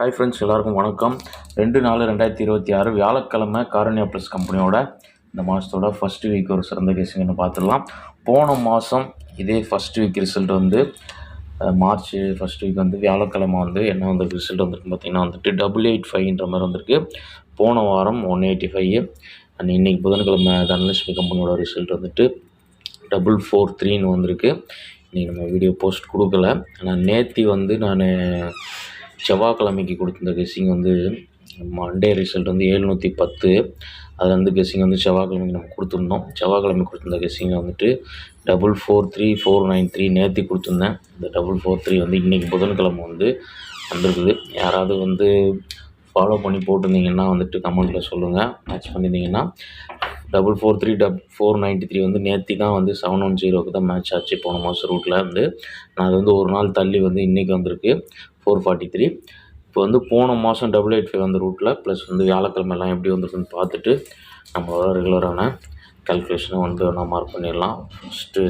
Hi friends, எல்லாருக்கும் வணக்கம். 2/4/2026 வியாழக்கிழமை காரணியா ப்ளஸ் கம்பெனியோட இந்த மாதத்தோட ஃபஸ்ட்டு வீக் ஒரு சிறந்த கேஸுங்கன்னு பார்த்துடலாம். போன மாதம் இதே ஃபஸ்ட் வீக் ரிசல்ட் வந்து மார்ச் ஃபஸ்ட் வீக் வந்து வியாழக்கிழமை வந்து என்ன வந்து ரிசல்ட் வந்துருக்கு பார்த்தீங்கன்னா வந்துட்டு 885 மாதிரி வந்திருக்கு. போன வாரம் 185 அண்ட் இன்றைக்கி புதன்கிழமை தனலட்சுமி கம்பெனியோட ரிசல்ட் வந்துட்டு 443 வந்திருக்கு. இன்றைக்கி நம்ம வீடியோ போஸ்ட் கொடுக்கல. ஆனால் நேற்று வந்து நான் செவ்வாய்க்கிழமைக்கு கொடுத்துருந்த கெஸ்ஸிங் வந்து மண்டே ரிசல்ட் வந்து 710. அதில் வந்து கெஸ்ஸிங் வந்து செவ்வாய்க்கிழமைக்கு நம்ம கொடுத்துருந்தோம். செவ்வாய்க்கிழமை கொடுத்துருந்த கெஸ்ஸிங்கை வந்துட்டு 443 நேற்று கொடுத்துருந்தேன். இந்த 443 வந்து இன்றைக்கி புதன்கிழமை வந்து வந்திருக்குது. யாராவது வந்து ஃபாலோ பண்ணி போட்டிருந்தீங்கன்னா வந்துட்டு கமெண்ட்டில் சொல்லுங்கள். மேட்ச் பண்ணியிருந்தீங்கன்னா 443 493 வந்து நேற்று தான் வந்து 710க்கு தான் மேட்ச் ஆச்சு போன மாதம் ரூட்டில் வந்து. நான் அது வந்து ஒரு நாள் தள்ளி வந்து இன்றைக்கி வந்திருக்கு 443. இப்போ வந்து போன மாதம் 885 வந்த ரூட்டில் ப்ளஸ் வந்து வியாழக்கிழமை எல்லாம் எப்படி வந்திருக்குன்னு பார்த்துட்டு நம்மளோட ரெகுலரான கால்குலேஷனை வந்து நான் மார்க் பண்ணிடலாம். ஃபஸ்ட்டு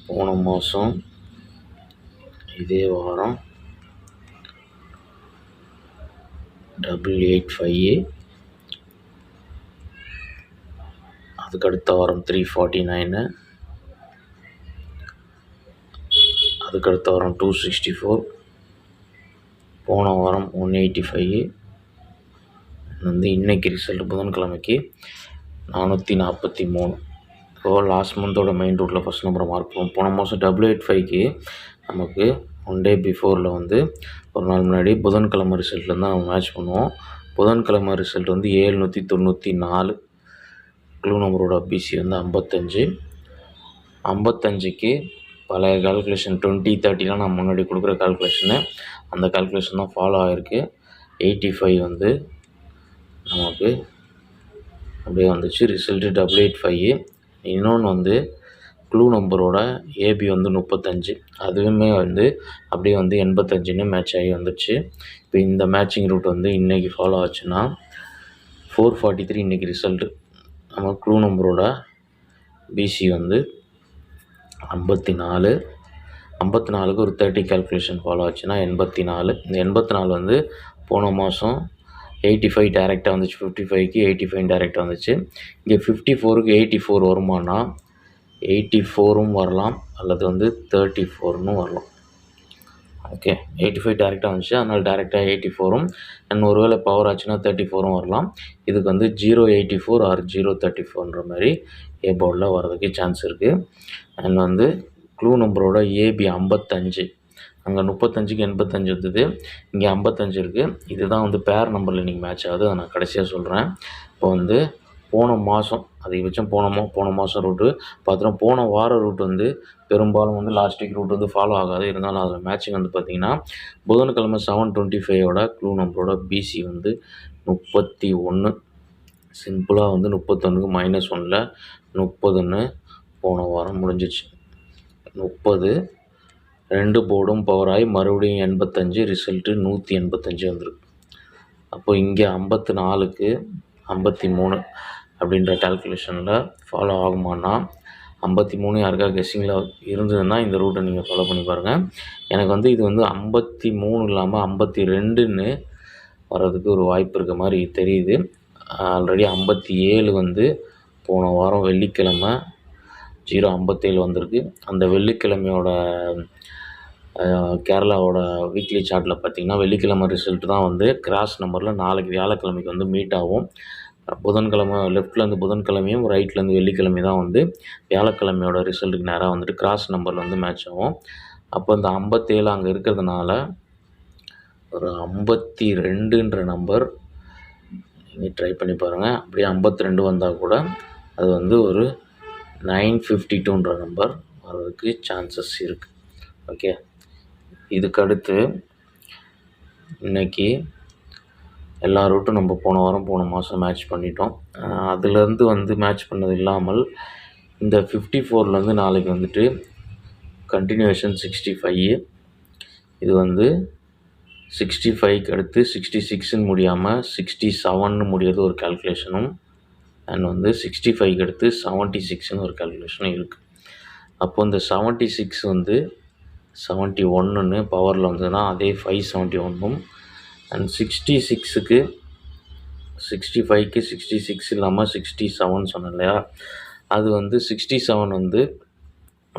போன மாதம் இதே வாரம் 885, அதுக்கடுத்த வாரம் 349, அதுக்கடுத்த வாரம் 264, போன வாரம் 185 வந்து இன்றைக்கி ரிசல்ட் புதன்கிழமைக்கு 443. ஸோ லாஸ்ட் மந்தோட மெயின் ரூட்டில் ஃபஸ்ட் நம்பரை மார்க் பண்ணுவோம். போன மாதம் 885க்கு நமக்கு ஒன் டே பிஃபோரில் வந்து ஒரு நாள் முன்னாடி புதன்கிழமை ரிசல்ட்டில் தான் நம்ம மேட்ச் பண்ணுவோம். புதன்கிழமை ரிசல்ட் வந்து 794. க்ளூ நம்பரோட பிசி வந்து 55. 55க்கு பழைய கால்குலேஷன் 20-30லாம் நான் முன்னாடி கொடுக்குற கால்குலேஷனு அந்த கால்குலேஷன் தான் ஃபாலோ ஆகிருக்கு. 85 வந்து நமக்கு அப்படியே வந்துச்சு ரிசல்ட்டு 885. இன்னொன்று வந்து க்ளூ நம்பரோட ஏபி வந்து 35, அதுவுமே வந்து அப்படியே வந்து 85ன்னு மேட்ச் ஆகி வந்துடுச்சு. இப்போ இந்த மேட்சிங் ரூட் வந்து இன்றைக்கி ஃபாலோ ஆச்சுன்னா 443 இன்றைக்கி ரிசல்ட்டு. நம்ம க்ளூ நம்பரோட பிசி வந்து 54. 54க்கு ஒரு 30 கால்குலேஷன் ஃபாலோ ஆச்சுன்னா 84. இந்த 84 வந்து போன மாதம் 85 டேரெக்டாக வந்துச்சு. 55க்கு 85 டேரெக்டாக வந்துச்சு. இங்கே 54க்கு 84 வருமானா 84ம் வரலாம் அல்லது வந்து 34ன்னு வரலாம். ஓகே, 85 டேரெக்டாக வந்துச்சு, அதனால் டேரெக்டாக 84ம் அண்ட் ஒருவேளை பவர் ஆச்சுன்னா 34ம் வரலாம். இதுக்கு வந்து 084 ஆர் 034ன்ற மாதிரி ஏ போர்டில் வர்றதுக்கு சான்ஸ் இருக்குது. அண்ட் வந்து க்ளூ நம்பரோட ஏபி 55, அங்கே 35க்கு 85 வந்தது, இங்கே 55 இருக்குது. இதுதான் வந்து பேர் நம்பரில் இன்றைக்கி மேட்ச் ஆகுது. அதை நான் கடைசியாக சொல்கிறேன். இப்போ வந்து போன மாதம் அதிகபட்சம் போன மாதம் ரூட்டு பார்த்துட்டோம். போன வார ரூட் வந்து பெரும்பாலும் வந்து லாஸ்ட் வீக் ரூட் வந்து ஃபாலோ ஆகாது. இருந்தாலும் அதில் மேட்சிங் வந்து பார்த்திங்கன்னா புதன்கிழமை 725ஓட க்ளூ நம்பரோட பிசி வந்து 31. சிம்பிளாக வந்து 31க்கு -1ல் 30ன்னு போன வாரம் முடிஞ்சிச்சு. 30 2 போர்டும் பவர் ஆகி மறுபடியும் 85, ரிசல்ட்டு 185 வந்துருக்கு. அப்போ இங்கே 54க்கு 53 அப்படின்ற கால்குலேஷனில் ஃபாலோ ஆகுமானா 53 யாருக்கா கெஸ்ஸிங்கில் இருந்ததுன்னா இந்த ரூட்டை நீங்கள் ஃபாலோ பண்ணி பாருங்கள். எனக்கு வந்து இது வந்து 53 இல்லாமல் 52ன்னு வர்றதுக்கு ஒரு வாய்ப்பு இருக்க மாதிரி தெரியுது. ஆல்ரெடி 57 வந்து போன வாரம் வெள்ளிக்கிழமை 057 வந்திருக்கு. அந்த வெள்ளிக்கிழமையோட கேரளாவோட வீக்லி சார்ட்டில் பார்த்திங்கன்னா வெள்ளிக்கிழமை ரிசல்ட்டு தான் வந்து கிராஸ் நம்பரில் நாளைக்கு வியாழக்கிழமைக்கு வந்து மீட் ஆகும். புதன்கிழமை லெஃப்ட்லேருந்து புதன்கிழமையும் ரைட்லேருந்து வெள்ளிக்கிழமை தான் வந்து வியாழக்கிழமையோட ரிசல்ட்டுக்கு நேராக வந்துட்டு கிராஸ் நம்பரில் வந்து மேட்ச் ஆகும். அப்போ இந்த 57 அங்கே இருக்கிறதுனால ஒரு 52ன்ற நம்பர் நீங்கள் ட்ரை பண்ணி பாருங்கள். அப்படியே 52 வந்தால் கூட அது வந்து ஒரு 952ன்ற நம்பர் வர்றதுக்கு சான்சஸ் இருக்குது. ஓகே, இதுக்கடுத்து இன்றைக்கி எல்லா ரூட்டும் நம்ம போன வாரம் போன மாதம் மேட்ச் பண்ணிட்டோம். அதுலேருந்து வந்து மேட்ச் பண்ணது இல்லாமல் இந்த 54லேருந்து நாளைக்கு வந்துட்டு கண்டினியூவேஷன் 65. இது வந்து 65க்கு அடுத்து 66ன்னு முடியாமல் 67ன்னு முடியாது ஒரு கால்குலேஷனும் அண்ட் வந்து 65க்கு அடுத்து 76ன்னு ஒரு கால்குலேஷனும் இருக்குது. அப்போ இந்த 76 வந்து 71ன்னு பவரில் வந்ததுன்னா அதே 571ம் அண்ட் 66க்கு 65க்கு 66 இல்லாமல் 67 சொன்னேன் இல்லையா, அது வந்து 67 வந்து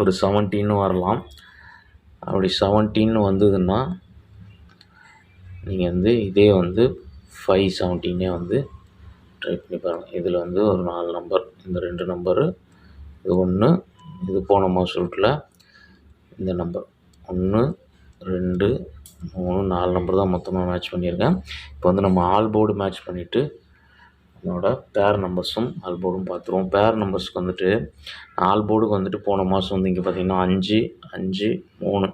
ஒரு 17 வரலாம். அப்படி 17 வந்ததுன்னா நீங்கள் வந்து இதே வந்து 517 வந்து ட்ரை பண்ணி பாருங்கள். இதில் வந்து ஒரு 4 நம்பர், இந்த 2 நம்பரு, இது 1, இது போன மாதம் ரூட்டில் இந்த நம்பர் 1 2 3 4 நம்பர் தான் மொத்தமாக மேட்ச் பண்ணியிருக்கேன். இப்போ வந்து நம்ம ஆல் போர்டு மேட்ச் பண்ணிவிட்டு என்னோட பேர் நம்பர்ஸும் ஆல் போர்டும் பார்த்துருவோம். பேர் நம்பர்ஸ்க்கு வந்துட்டு ஆல் போர்டுக்கு வந்துட்டு போன மாதம் வந்து இங்கே பார்த்திங்கன்னா 5 5 3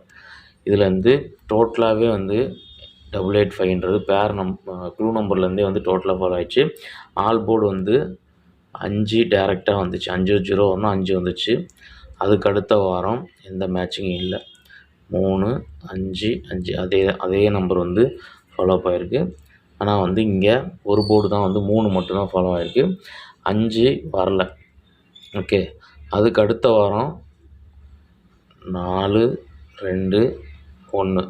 இதில் வந்து டோட்டலாகவே வந்து 885ன்றது பேர் க்ளூ நம்பர்லேருந்தே வந்து டோட்டலாக ஃபாலோ ஆயிடுச்சு. ஆல் போர்டு வந்து 5 டேரெக்டாக வந்துச்சு, 5 0 வரணும், 5 வந்துச்சு. அதுக்கு அடுத்த வாரம் எந்த மேட்சிங்கும் இல்லை. 3 5 5 அதே நம்பர் வந்து ஃபாலோ அப் ஆகிருக்கு. ஆனால் வந்து இங்கே ஒரு போர்டு தான் வந்து 3 மட்டும்தான் ஃபாலோ ஆகிருக்கு, 5 வரல. ஓகே, அதுக்கு அடுத்த வாரம் 4 2 1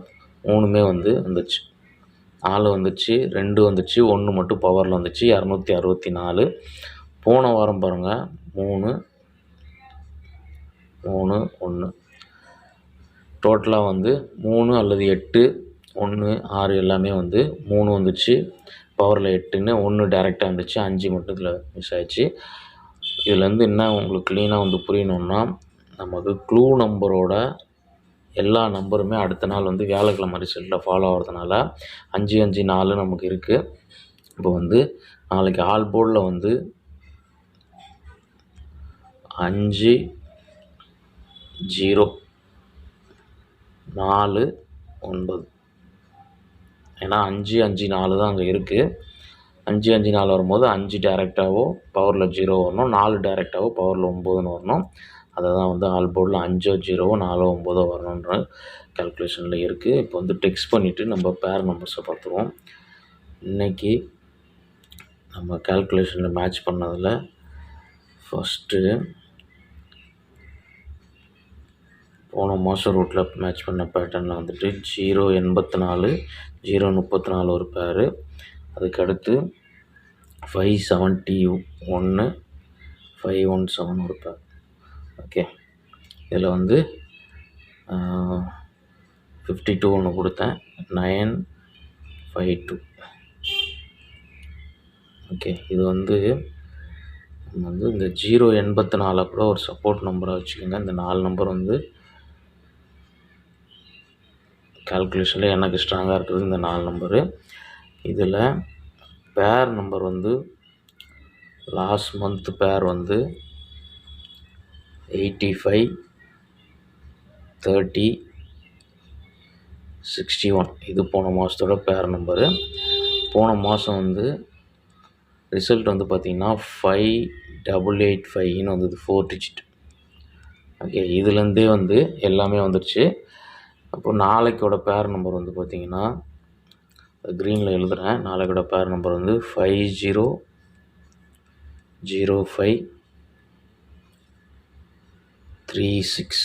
3மே வந்து வந்துச்சு. 4 வந்துச்சு, 2 வந்துச்சு, 1 மட்டும் பவரில் வந்துச்சு, 264. போன வாரம் பாருங்கள் 3 3 1 டோட்டலாக வந்து 3 அல்லது 8 1 6 எல்லாமே வந்து 3 வந்துச்சு, பவரில் 8ன்னு 1 டேரெக்டாக வந்துச்சு, 5 மட்டும் இதில் மிஸ் ஆகிடுச்சு. இதுலேருந்து என்ன உங்களுக்கு க்ளீனாக வந்து புரியணுன்னா, நமக்கு க்ளூ நம்பரோட எல்லா நம்பருமே அடுத்த நாள் வந்து வியாழக்கிழமை ரிசல்ட்டில் ஃபாலோ ஆகிறதுனால 5 5 4 நமக்கு இருக்குது. இப்போ வந்து நாளைக்கு ஆல் போர்டில் வந்து 5 0 4 9, ஏன்னா 5 5 4 தான் அங்கே இருக்குது. 5 5 4 வரும்போது 5 டேரெக்டாகவோ பவரில் 0 வரணும், 4 டேரெக்டாகவோ பவரில் 9ன்னு வரணும். அதை தான் வந்து ஆல் போர்டில் 5 0 4 9 வரணுன்ற கால்குலேஷனில் இருக்குது. இப்போ வந்து டெக்ஸ்ட் பண்ணிவிட்டு நம்ம பேர் நம்பர்ஸை பார்த்துருவோம். இன்றைக்கி நம்ம கால்குலேஷனில் மேட்ச் பண்ணதில் ஃபஸ்ட்டு போன மாதம் ரூட்டில் மேட்ச் பண்ண பேட்டர்னில் வந்துட்டு 0 84 0 34 ஒரு பேரு, அதுக்கடுத்து 571 517 ஒரு பேர். ஓகே, இதில் வந்து 52 ஒன்று கொடுத்தேன், 952. ஓகே, இது வந்து நம்ம வந்து இந்த 084 கூட ஒரு சப்போர்ட் நம்பராக வச்சுக்கோங்க. இந்த 4 நம்பர் வந்து கால்குலேஷனில் எனக்கு ஸ்ட்ராங்காக இருக்கிறது இந்த 4 நம்பரு. இதில் பேர் நம்பர் வந்து லாஸ்ட் மந்த் பேர் வந்து 85 30 61, இது போன மாதத்தோட பேர் நம்பரு. போன மாதம் வந்து ரிசல்ட் வந்து பார்த்திங்கன்னா 5885ன்னு வந்தது, 4 டிஜிட். ஓகே, இதுலேருந்தே வந்து எல்லாமே வந்துடுச்சு. அப்போது நாளைக்கோட பேர் நம்பர் வந்து பார்த்திங்கன்னா க்ரீனில் எழுதுகிறேன். நாளைக்கோட பேர் நம்பர் வந்து 500536.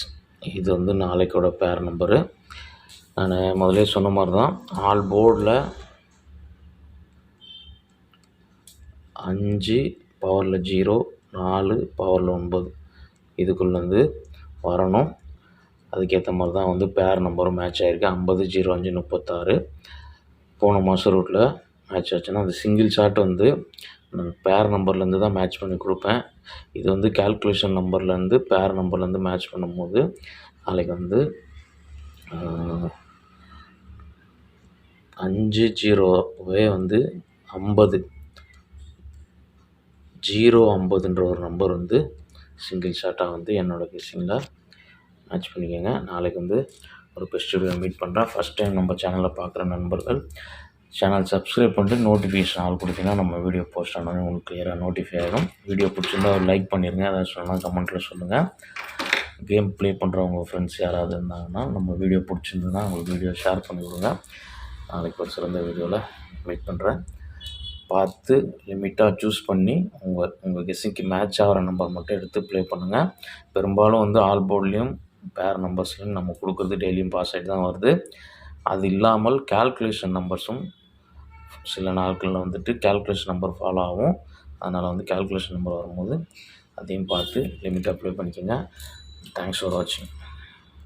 இது வந்து நாளைக்கோட பேர் நம்பரு. நான் முதலே சொன்ன மாதிரி தான், ஆல் போர்டில் 5 பவரில் 0 4 பவரில் 9 இதுக்குள்ளேருந்து வரணும். அதுக்கேற்ற மாதிரி தான் வந்து பேர் நம்பரும் மேட்ச் ஆகிருக்கு. 50 05 36 போன மாதம் ரூட்டில் மேட்ச் ஆச்சுன்னா அந்த சிங்கிள் ஷாட் வந்து நான் பேர் நம்பர்லேருந்து தான் மேட்ச் பண்ணி கொடுப்பேன். இது வந்து கால்குலேஷன் நம்பர்லேருந்து பேர் நம்பர்லேருந்து மேட்ச் பண்ணும்போது நாளைக்கு வந்து 5 0வே வந்து 50 050ன்ற ஒரு நம்பர் வந்து சிங்கிள் ஷாட்டாக வந்து என்னோடய கெஸ்ஸிங்கில் மேட்ச் பண்ணிக்கோங்க. நாளைக்கு வந்து ஒரு பெஸ்ட் வீடியோ மீட் பண்ணுறேன். ஃபஸ்ட் டைம் நம்ம சேனலை பார்க்குற நண்பர்கள் சேனல் சப்ஸ்கிரைப் பண்ணிட்டு நோட்டிஃபிகேஷன் ஆல் கொடுத்தீங்கன்னா நம்ம வீடியோ போஸ்ட் ஆனோடனே உங்களுக்கு கிளியராக நோட்டிஃபை ஆகிடும். வீடியோ பிடிச்சிருந்தா ஒரு லைக் பண்ணிடுங்க, அதாவது சொன்னால் கமெண்ட்டில் சொல்லுங்கள். கேம் ப்ளே பண்ணுறவங்க ஃப்ரெண்ட்ஸ் யாராவது இருந்தாங்கன்னா நம்ம வீடியோ பிடிச்சிருந்ததுன்னா உங்களுக்கு வீடியோ ஷேர் பண்ணி விடுங்க. நாளைக்கு ஒரு சிறந்த வீடியோவில் மீட் பண்ணுறேன். பார்த்து லிமிட்டாக சூஸ் பண்ணி உங்கள் கெஸ்ஸிங்க்கு மேட்ச் ஆகிற நம்பர் மட்டும் எடுத்து ப்ளே பண்ணுங்கள். பெரும்பாலும் வந்து ஆல் போர்ட்லேயும் பேர் நம்பர்ஸ்லையும் நம்ம கொடுக்குறது டெய்லியும் பாஸ் ஆகிட்டு தான் வருது. அது இல்லாமல் கால்குலேஷன் நம்பர்ஸும் சில நாட்களில் வந்துட்டு கால்குலேஷன் நம்பர் ஃபாலோ ஆகும். அதனால் வந்து கால்குலேஷன் நம்பர் வரும்போது அதையும் பார்த்து லிமிட் அப்ளை பண்ணிக்கோங்க. தேங்க்ஸ் ஃபார் வாட்சிங்.